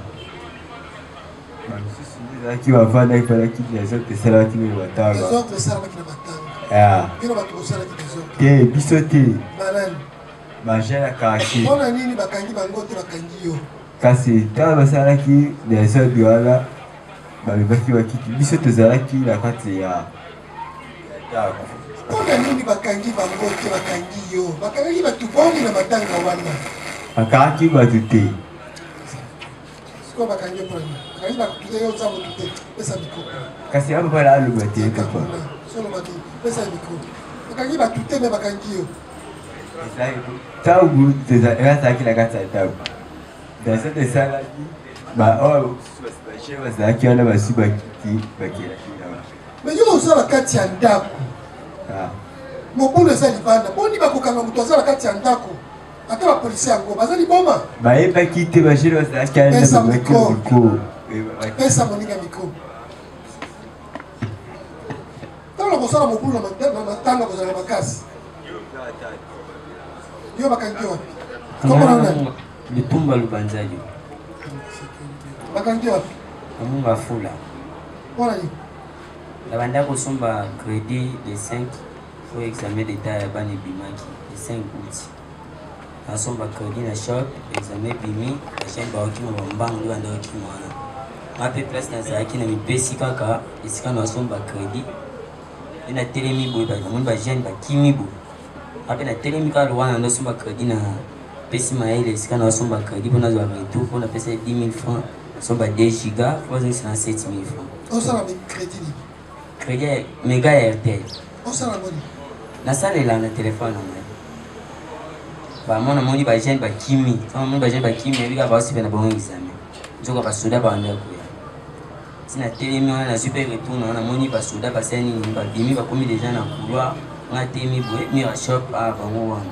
bamisusu ezalaki bavandaki balaki les autres esalaki na batara les autres esalaki na batanga Kino bato kosala ki désordre. Te biso te. Banani. Bajala kaki. Mpona nini bakangi bango te bakangi yo. Kasi tala basalaki désordre wana babebaki bakiti biso tozalaki na kati ya ndako. Mpona nini bakangi bango te bakangi yo. Bakangaki bato boni na matanga wana. Bakangaki bato te. Sikoyo bakangi yo mpona nini. Bakangi bato te yo oza motu te. Pesa mikro. Kasi abo bala aloba te papa. Solo mati. Pesa mikro. Bakangi bato te me bakangi yo. Ntango ezalaki na kati ya ndako daso esalaki baoyo bazalaki wana basi bakiti bakelaki awa. Me yo ozala kati ya ndako mobulu eza libanda boni bakokanga moto aza na kati ya ndako ata bapolisi yango baza liboma bayebaki te bajene bazalaki wana mikro. Pesa moninga mikro ntango kosala mobulu na matanga kozala na makasi. Yo bakangi wapi? Komona nani? Litumba Lubanzayo. Bakangi wapi? Amunga fula. Wana ni? La banda kosomba crédit de 5 pour examen d'état ya bani bimaki de 5 août. Asomba crédit na shop examen bimi la chaîne ba okima bambango ndo banda okima wana. Mape place na zaki na mipesi kaka esika na asomba crédit. Ina telemi boy ba mon ba jeune ba kimi bo. Après la télémica on a somba crédit na pesi maile sika na somba crédit pour na zo retour pour na pesa 10 000 francs somba 2 giga pour ça c'est 7 000 francs. On ça la crédit. Crédit méga RTL. On ça la bonne. Na salle là na téléphone na. Ba mona moni ba jeune ba kimi, sama moni ba jeune ba kimi bika ba sipe na bon examen. Njoka ba soda ba anda ko ya. Sina télémi on na super retour na moni ba soda ba seni ba bimi ba komi déjà na couloir. On a été mis à shop à Bangoan.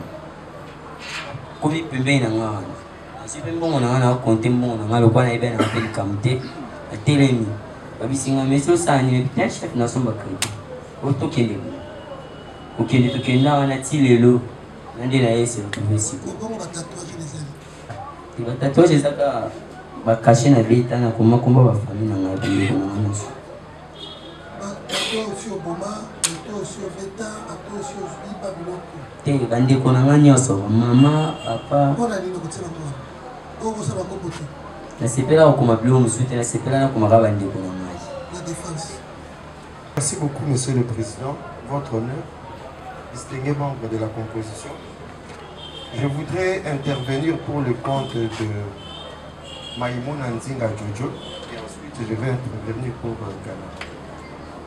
Comme il peut bien en avoir. Si on a compté mon on a le coin et bien appelé Kamte à Télémi. Babi singa mais ça ni bien chef na somba crédit. Auto kende. OK ni to kenda on a tilelo. Nande na yesi retrouver si. Comment ba tatouage les amis? Ba tatouage ça ba cacher na beta na komba ba famille na ngabi ko na naso. Aussi au Boma, aussi au Veta, aussi au Liba Biloko. Te bandi ko na nyonso mama papa. Bona nini kotsela kwa? Ko sala ko boto. Na sepela ko mabilo musute na sepela na ko makabandi ko na mai. La défense. Merci beaucoup monsieur le président, votre honneur, distingué membre de la composition. Je voudrais intervenir pour le compte de Maïmouna Nzinga Jojo et ensuite je vais intervenir pour Ghana.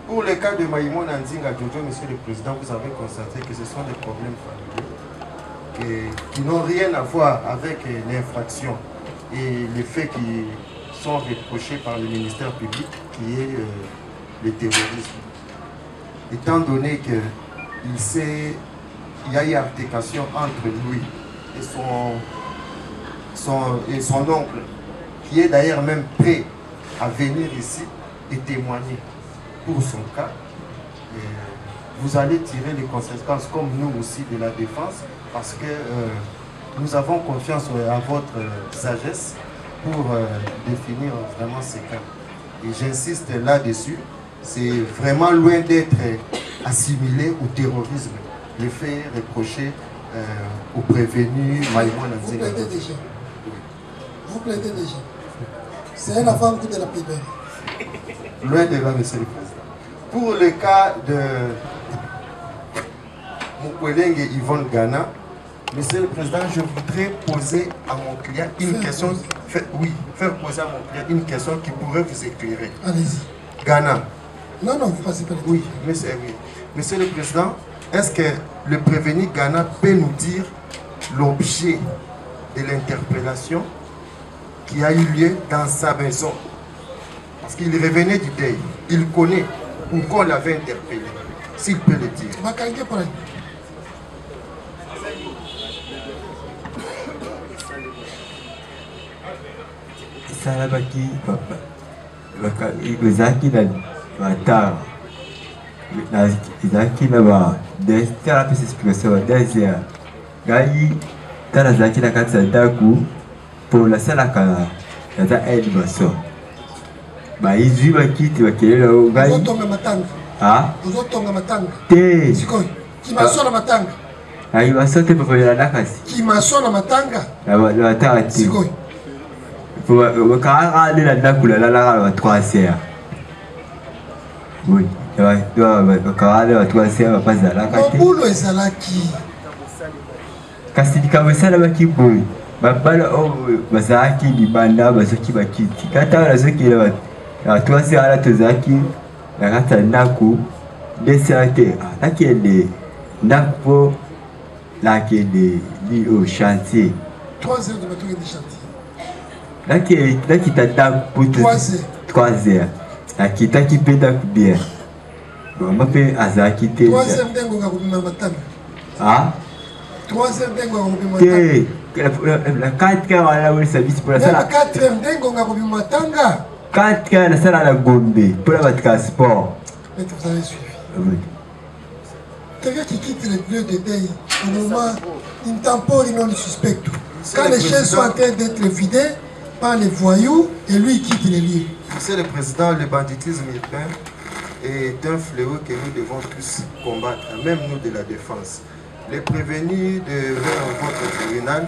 Pour le cas de Maïmouna Nzinga Jojo, monsieur le président, vous avez constaté que ce sont des problèmes familiaux qui n'ont rien à voir avec l'infraction et les faits qui sont reprochés par le ministère public, qui est le terrorisme. Étant donné qu'il y a eu altercation entre lui et son oncle, qui est d'ailleurs même prêt à venir ici et témoigner pour son cas, vous allez tirer les conséquences comme nous aussi de la défense, parce que nous avons confiance à votre sagesse pour définir vraiment ces cas. Et j'insiste là-dessus, c'est vraiment loin d'être assimilé au terrorisme, les faits reprochés aux prévenus Maïmouna Nzinga. Vous plaidez déjà. Vous plaidez déjà. C'est un affaire de la plaidoirie. Loin de là, monsieur le président. Pour le cas de Mukwelenge Yvonne Ghana, monsieur le président, je voudrais poser à mon client une question. Faire poser à mon client une question qui pourrait vous éclairer. Allez-y. Ghana. Non, non, vous passez pas le temps. Oui, monsieur le président, est-ce que le prévenu Ghana peut nous dire l'objet de l'interpellation qui a eu lieu dans sa maison? Parce qu'il revenait du deuil. Il connaît pourquoi on l'avait interpellé. S'il peut le dire. Salabaki, Zaki na Matar. Zaki na ba. Destera pesa explicação dezia. Gai tana Zaki na kati daku pour la sala kala. Yata aide baso. Ba izwi bakiti bakelela gai. Ah? Ozotonga matanga. Te. Sikoy. Kimaso na matanga. Ayi basote papa na kasi. Kimaso na matanga. La matanga te. Sikoy. Pour quand on est là pour la 3 heures. Oui. Quand on est là 3 heures pas à la carte. Boulot ezalaki. Kasi dikabesala bakiboy. Babala o bazaki libanda bazoki bakiti. Kata bazoki la 3 heures ala tozaki. La kata ndako. Desate akende ndako la kende li au chantier. 3 heures de bateau de chantier. Là qui t'attend pour 3 heures. Là qui t'a qui peut bien. Bon, ma fait Azaki. 3 heures d'engo à Robin Matanga. Ah? 3 heures d'engo à Robin Matanga. La 4 heures à la service pour la salle. La 4 heures d'engo à Robin Matanga. 4 heures à la salle à la Gombe pour la transport. Mais vous avez suivi. Oui. Quelqu'un qui quitte le lieu de deuil, au moment, il tempore, il non suspecte. Quand les chaînes sont en train d'être vidées par les voyous, et lui il quitte les lieux. Monsieur le Président, le banditisme urbain est un fléau que nous devons tous combattre, même nous de la défense. Les prévenus devant votre tribunal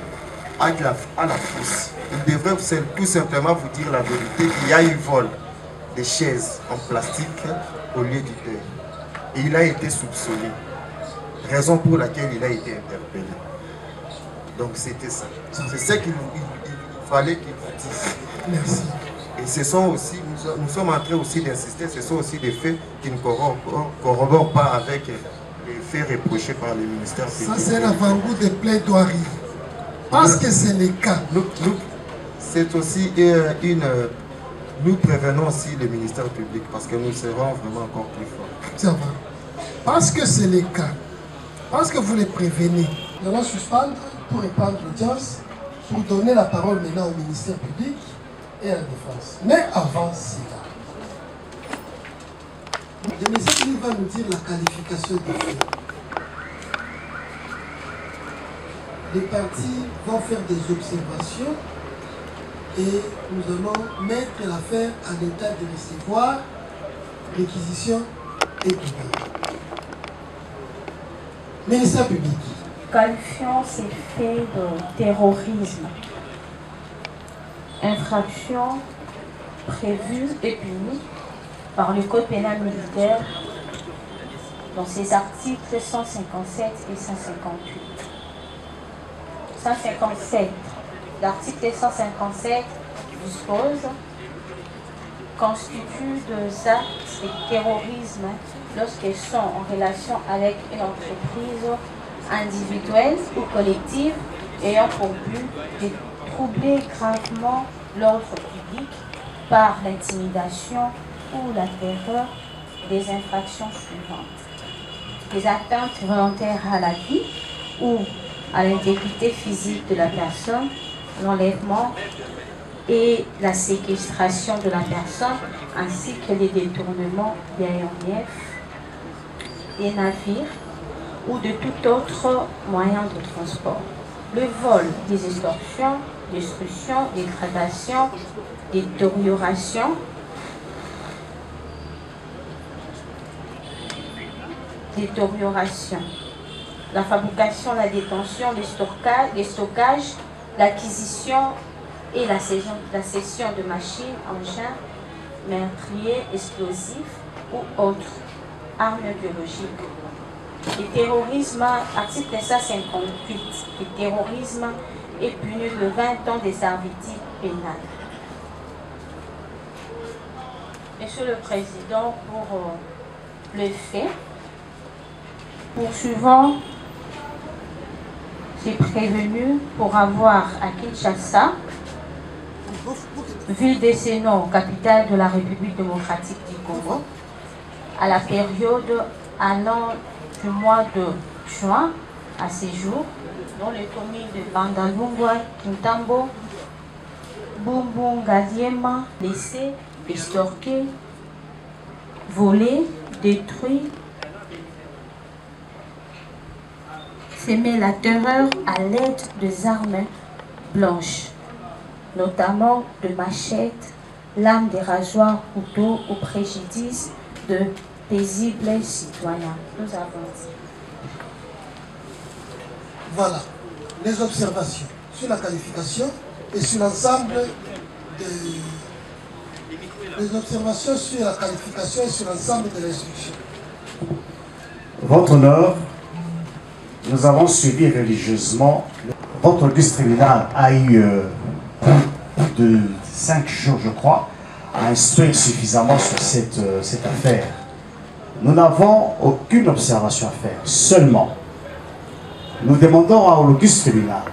à la force. Ils devraient tout simplement vous dire la vérité qu'il y a eu vol de chaises en plastique au lieu du deuil. Et il a été soupçonné. Raison pour laquelle il a été interpellé. Donc c'était ça. C'est ce qu'il fallait qu'il vous dise. Merci. Et ce sont aussi, nous sommes en train aussi d'insister, ce sont aussi des faits qui ne corroborent pas avec les faits reprochés par le ministère public. Ça c'est un avant-goût de plaidoirie. Parce que c'est le cas. C'est aussi nous prévenons aussi le ministère public parce que nous serons vraiment encore plus forts. Ça va. Parce que c'est le cas. Parce que vous les prévenez. Nous allons suspendre pour répandre l'audience, pour donner la parole maintenant au ministère public et à la défense. Mais avant cela, le ministère public va nous dire la qualification des faits. Les partis vont faire des observations et nous allons mettre l'affaire en état de recevoir réquisition et publique. Ministère public. Qualifions ces faits de terrorisme, infraction prévue et punie par le Code pénal militaire dans ses articles 157 et 158. 157. L'article 157 dispose constitue des actes de terrorisme lorsqu'ils sont en relation avec une entreprise individuelle ou collective ayant pour but de troubler gravement l'ordre public par l'intimidation ou la terreur des infractions suivantes. Les atteintes volontaires à la vie ou à l'intégrité physique de la personne, l'enlèvement et la séquestration de la personne, ainsi que les détournements d'aéronefs, des navires ou de tout autre moyen de transport. Le vol, des extorsions, destruction, dégradation, détérioration, la fabrication, la détention, le stockage, l'acquisition et la cession de machines, engins, meurtriers, explosifs ou autres armes biologiques. Le terrorisme, article 158, le terrorisme est puni de 20 ans de servitude pénale. Monsieur le Président, pour le fait, poursuivant ces prévenus pour avoir à Kinshasa, ville de Sénon, capitale de la République démocratique du Congo, à la période allant du mois de juin à ces jours, dans les communes de Bandalungwa, Kintambo, Bumbungaliema, laissés, extorqués, volés, détruits, s'aimer la terreur à l'aide des armes blanches, notamment de machettes, lames de rasoir, couteaux au préjudice de paisible citoyen. Nous avons dit. Voilà les observations sur la qualification et sur l'ensemble des... Les observations sur la qualification et sur l'ensemble de l'instruction. Votre honneur, nous avons suivi religieusement. Votre auguste tribunal a eu plus de 5 jours, je crois, à instruire suffisamment sur cette affaire. Nous n'avons aucune observation à faire. Seulement, nous demandons à l'auguste tribunal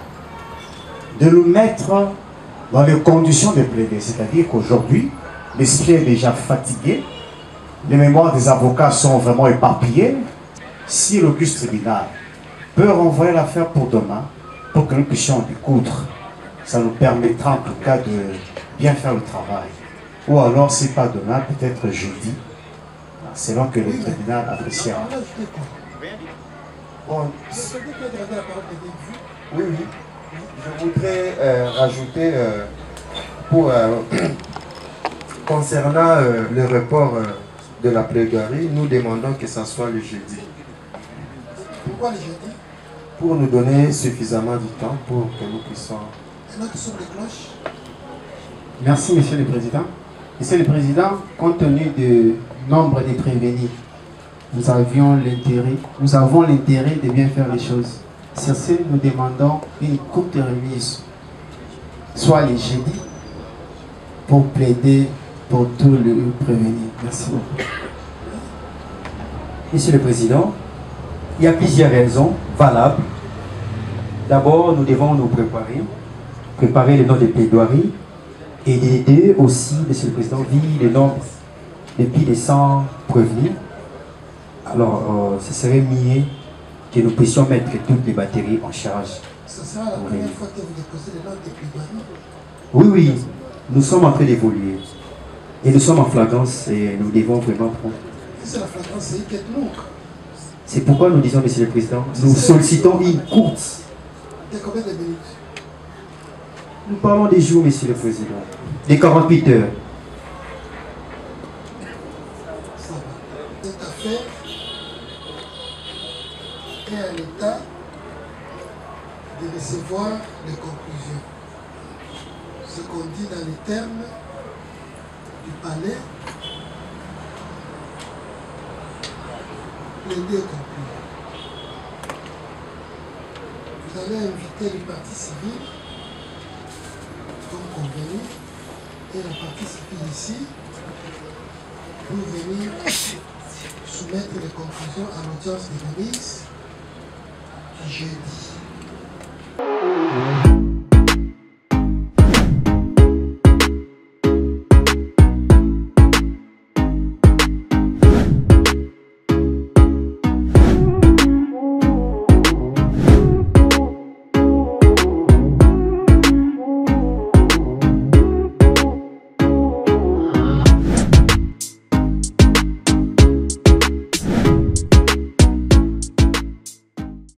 de nous mettre dans les conditions de plaider. C'est-à-dire qu'aujourd'hui, l'esprit est déjà fatigué, les mémoires des avocats sont vraiment éparpillées. Si l'auguste tribunal peut renvoyer l'affaire pour demain, pour que nous puissions en découdre, ça nous permettra en tout cas de bien faire le travail. Ou alors, si pas demain, peut-être jeudi, selon que le tribunal appréciera. Bon, oui, je voudrais rajouter pour concernant le report de la plaidoirie, nous demandons que ce soit le jeudi. Pourquoi le jeudi? Pour nous donner suffisamment de temps pour que nous puissions... Et notre son de cloche. Merci, Monsieur le Président. Monsieur le Président, compte tenu du nombre de prévenus, nous avons l'intérêt de bien faire les choses. Sur ce, nous demandons une courte remise, soit les jeudis, pour plaider pour tous les prévenus. Merci beaucoup. Monsieur le Président, il y a plusieurs raisons valables. D'abord, nous devons nous préparer le nom des plaidoiries et d'aider aussi, Monsieur le Président, vu le nombre de plus de 100 prévenus. Alors, ce serait mieux que nous puissions mettre toutes les batteries en charge. Ce sera la première fois que vous déposez le nom des plaidoiries? Oui, oui, nous sommes en train d'évoluer. Et nous sommes en flagrance et nous devons vraiment prendre. C'est la flagrance, c'est une quête longue. C'est pourquoi nous disons, Monsieur le Président, nous sollicitons une courte. De combien de minutes? Nous parlons des jours, Monsieur le Président. Des 48 heures. Ça va. Cette affaire est à l'état de recevoir les conclusions. Ce qu'on dit dans les termes du palais, plaider conclu. Vous allez inviter les parties civiles, comme convenu, et la partie civile ici, pour venir soumettre les conclusions à l'audience de remise du jeudi.